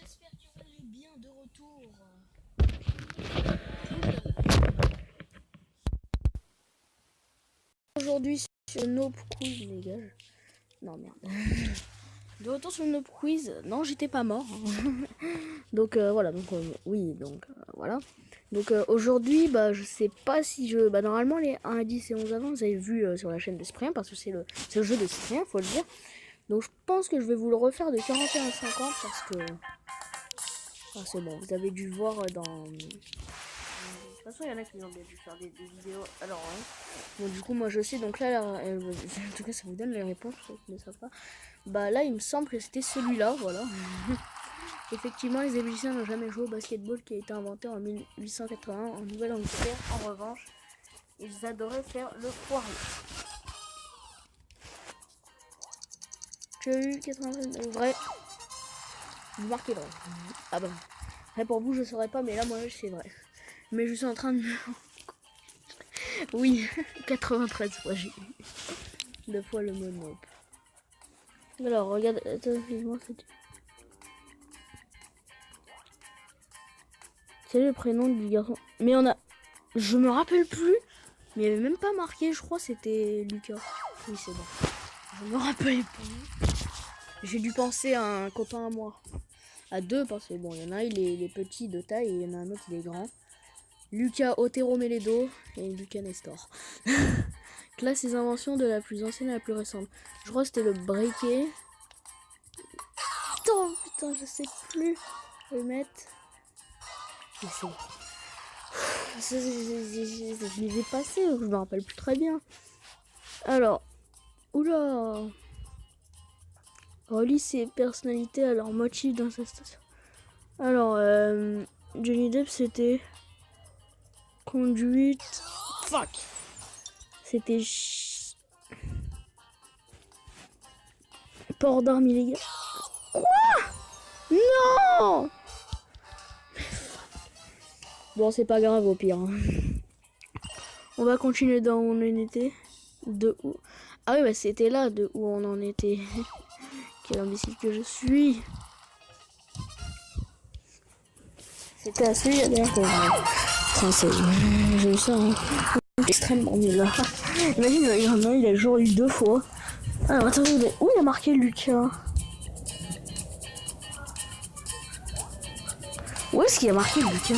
j'espère que vous allez bien de retour. Aujourd'hui sur Nope Quiz, les gars. Non, merde. De retour sur Nope Quiz. Non, j'étais pas mort. Donc voilà, donc oui, donc voilà. Donc aujourd'hui, bah je sais pas si je... Bah normalement les 1 à 10 et 11 avant, vous avez vu sur la chaîne de Cyprien, parce que c'est le jeu de Cyprien, faut le dire. Donc je pense que je vais vous le refaire de 41 à 50 parce que... Ah, c'est bon, vous avez dû voir dans... De toute façon, il y en a qui ont bien dû faire des vidéos. Alors, hein. Bon, du coup, moi je sais. Donc là, en tout cas, ça vous donne les réponses, pour ceux qui ne savent pas. Bah là, il me semble que c'était celui-là, voilà. Effectivement, les Égyptiens n'ont jamais joué au basketball qui a été inventé en 1881 en Nouvelle-Angleterre. En revanche, ils adoraient faire le poirier. Tu as eu 80 vrai. Vous marquez vrai. Ah bah. Là, pour vous, je ne saurais pas, mais là, moi, c'est vrai. Mais je suis en train de... Oui, 93 fois j'ai eu. 2 fois le mot nope. Alors, regarde, attends, excuse-moi, quel est le prénom du garçon? Mais on a... Je me rappelle plus. Mais il n'y avait même pas marqué, je crois c'était Lucas. Oui, c'est bon. Je me rappelle plus. J'ai dû penser à un copain à moi. À deux, parce que bon, il y en a un, il est petit de taille, et il y en a un autre, il est grand. Lucas Otero Meledo et Lucas Nestor. Classe les inventions de la plus ancienne à la plus récente. Je crois que c'était le briquet. Putain, je sais plus. Je vais mettre. Je sais. Je les ai passés, je me rappelle plus très bien. Alors, oula. Relie ses personnalités à leur motif dans sa station. Alors, Johnny Depp c'était conduite. Fuck. C'était port d'armes illégales. Quoi? Non. Bon, c'est pas grave au pire. On va continuer dans où on en était. De où? Ah oui, bah c'était là de où on en était. Quel imbécile que je suis. C'était à celui d'ailleurs que j'ai eu ça hein. Extrêmement nul là. Imagine, il y en a, il a genre eu 2 fois. Alors attendez, où il a marqué Lucas? Où est-ce qu'il a marqué Lucas?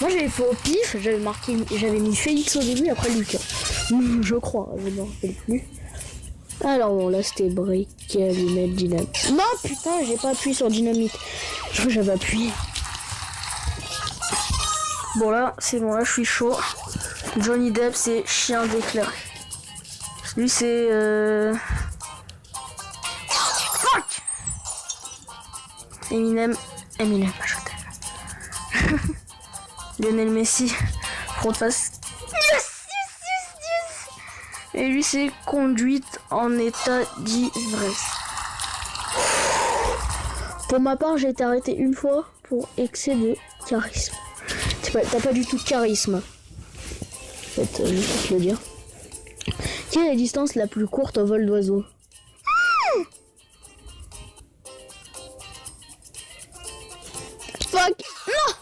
Moi j'avais fait au pif, j'avais mis Félix au début, après Lucas. Je crois, je ne me rappelle plus. Alors bon, là c'était brique, allumette, dynamite. Non putain, j'ai pas appuyé sur dynamite. Je crois que j'avais appuyé. Bon là, c'est bon, là je suis chaud. Johnny Depp c'est chien déclaré. Lui c'est fuck. Eminem, je t'aime. Lionel Messi, front face. Yes. Et lui c'est conduite en état d'ivresse. Pour ma part, j'ai été arrêté une fois pour excès de charisme. T'as pas du tout de charisme. En fait, je vais te le dire. Quelle est la distance la plus courte au vol d'oiseau? Fuck. Non.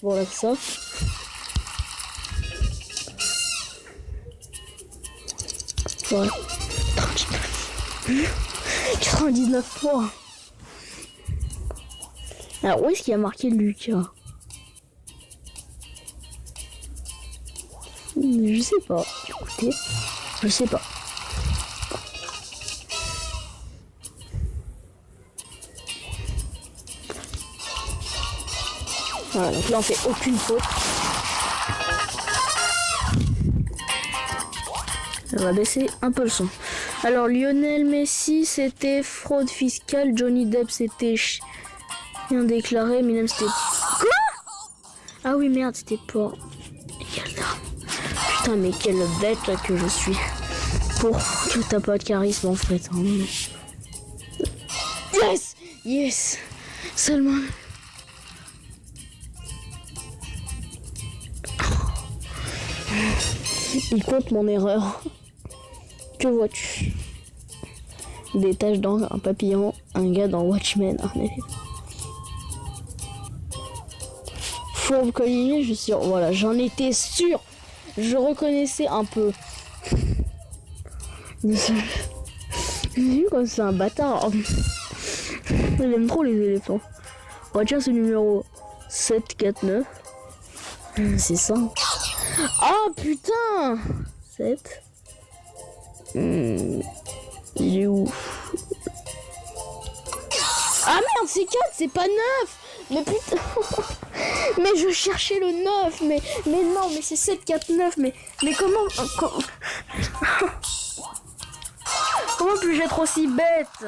Bon, là, ça. Ouais. 99 fois. Alors, où est-ce qu'il y a marqué Lucas? Je sais pas. Écoutez, je sais pas. Voilà, donc là on fait aucune faute. On va baisser un peu le son. Alors Lionel Messi c'était fraude fiscale, Johnny Depp c'était chien déclaré, Eminem c'était... Quoi? Ah oui merde, c'était pas... Putain mais quelle bête là que je suis. Pour que t'as pas de charisme en fait. Hein. Yes. Seulement... Il compte mon erreur. Que vois-tu? Des taches d'encre, un papillon, un gars dans Watchmen, un élève. Fourbe collier, je suis sûr. Voilà, j'en étais sûr. Je reconnaissais un peu. J'ai vu comme c'est un bâtard. Il aime trop les éléphants. Retiens ce numéro 749. C'est ça. Ah putain 7. Il est où? Ah merde, c'est 4, c'est pas 9. Mais putain. Mais je cherchais le 9. Mais non, mais c'est 7, 4, 9. Mais comment comment puis-je être aussi bête?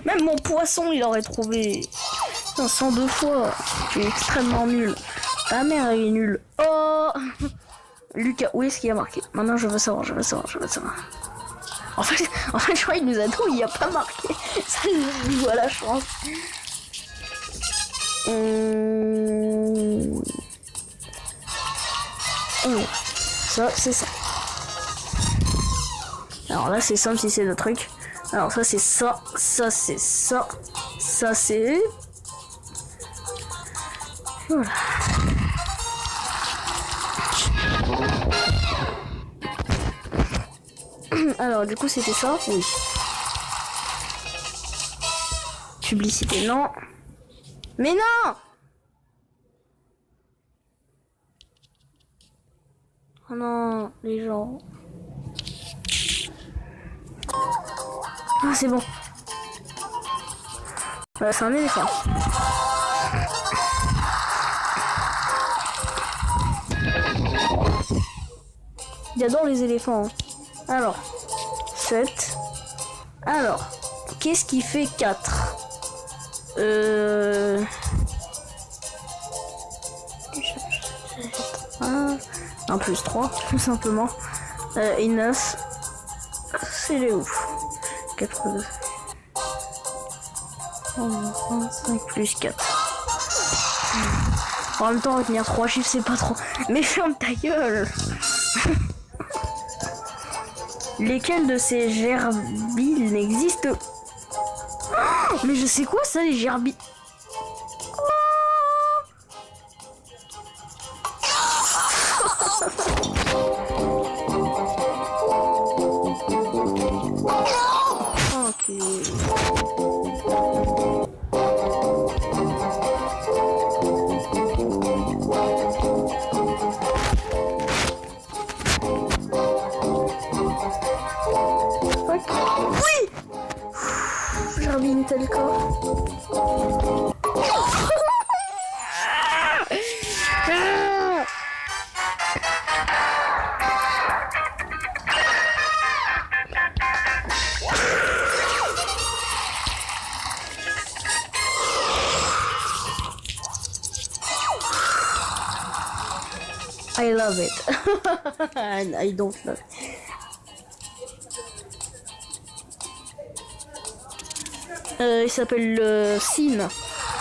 Même mon poisson, il aurait trouvé 102 fois. Tu es extrêmement nul. Ta mère, elle est nulle. Oh Lucas, où est-ce qu'il a marqué? Maintenant, je veux savoir. En fait, je crois qu'il nous a dit il n'y a pas marqué. Ça, je vois la chance. Ça, c'est ça. Alors là, c'est simple si c'est le truc. Alors ça, c'est ça. Ça, c'est ça. Ça, c'est... Voilà. Alors, du coup, c'était ça? Oui. Publicité, non. Mais non! Oh non, les gens. Ah, c'est bon. C'est un éléphant. J'adore les éléphants. Alors, 7. Alors, qu'est-ce qui fait 4? 1 plus 3, tout simplement. Et 9. C'est les ouf. 82. 5 plus 4. En même temps, retenir 3 chiffres, c'est pas trop. Mais ferme ta gueule. Lesquels de ces gerbilles n'existent? Oh, mais je sais quoi ça, les gerbilles? I love it. And I don't love it. Il s'appelle Sin.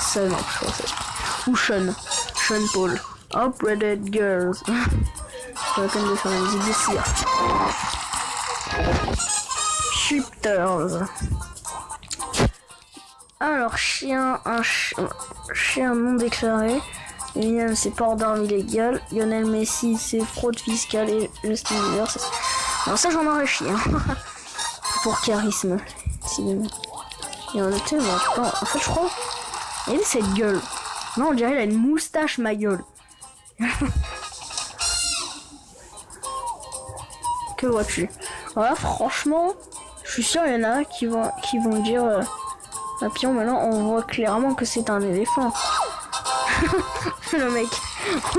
Ça, non, je crois que c'est... Ou Sean. Sean Paul. Upgraded Girls. Je reconnais de faire la musique d'ici. Shifters. Alors, chien, chien non déclaré. Eminem, c'est port d'armes illégales. Lionel Messi, c'est fraude fiscale. Et Justin Bieber, c'est... Alors ça, j'en aurais chié. Hein. Pour charisme. Cinéma. Il y en a tellement. En fait, je crois... Et cette gueule. Non, on dirait elle a une moustache, ma gueule. Que vois-tu? Voilà, franchement, je suis sûr il y en a qui vont dire... Papillon, maintenant, on voit clairement que c'est un éléphant. Le mec,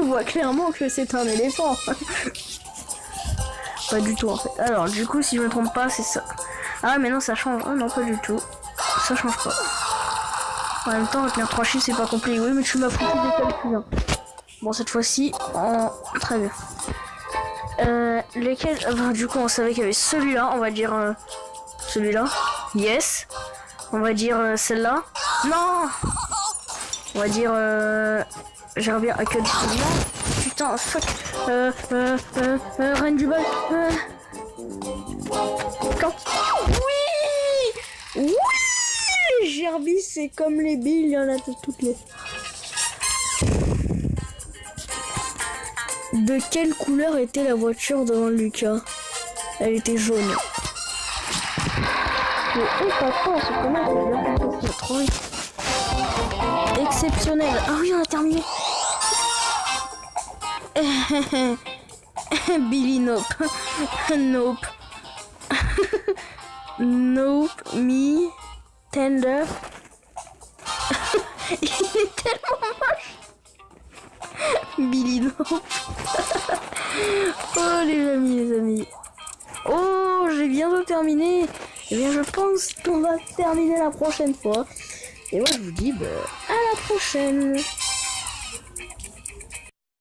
on voit clairement que c'est un éléphant. Pas du tout en fait. Alors du coup si je me trompe pas c'est ça. Ah mais non ça change. Ah non pas du tout. Ça change pas. En même temps retenir 3 chiffres c'est pas compliqué. Oui mais tu m'as foutu des calculs. Bon cette fois-ci très bien. Lesquels du coup on savait qu'il y avait celui-là. On va dire celui-là. Yes. On va dire celle-là. Non. On va dire j'aimerais bien à que celui-là. putain, fuck. Reine du bal. Quand... Oui. Oui. Gerbis, c'est comme les billes, il y en a de toutes les... De quelle couleur était la voiture devant Lucas? Elle était jaune. Mais oh papa, ce connard, il a bien compris, c'est trop vite. Exceptionnel. Ah oui, on a terminé. Billy Nope. Nope. Nope. Me. Tender. Il est tellement moche. Billy Nope. Oh les amis. Oh, j'ai bientôt terminé. Eh bien, je pense qu'on va terminer la prochaine fois. Et moi, je vous dis à la prochaine.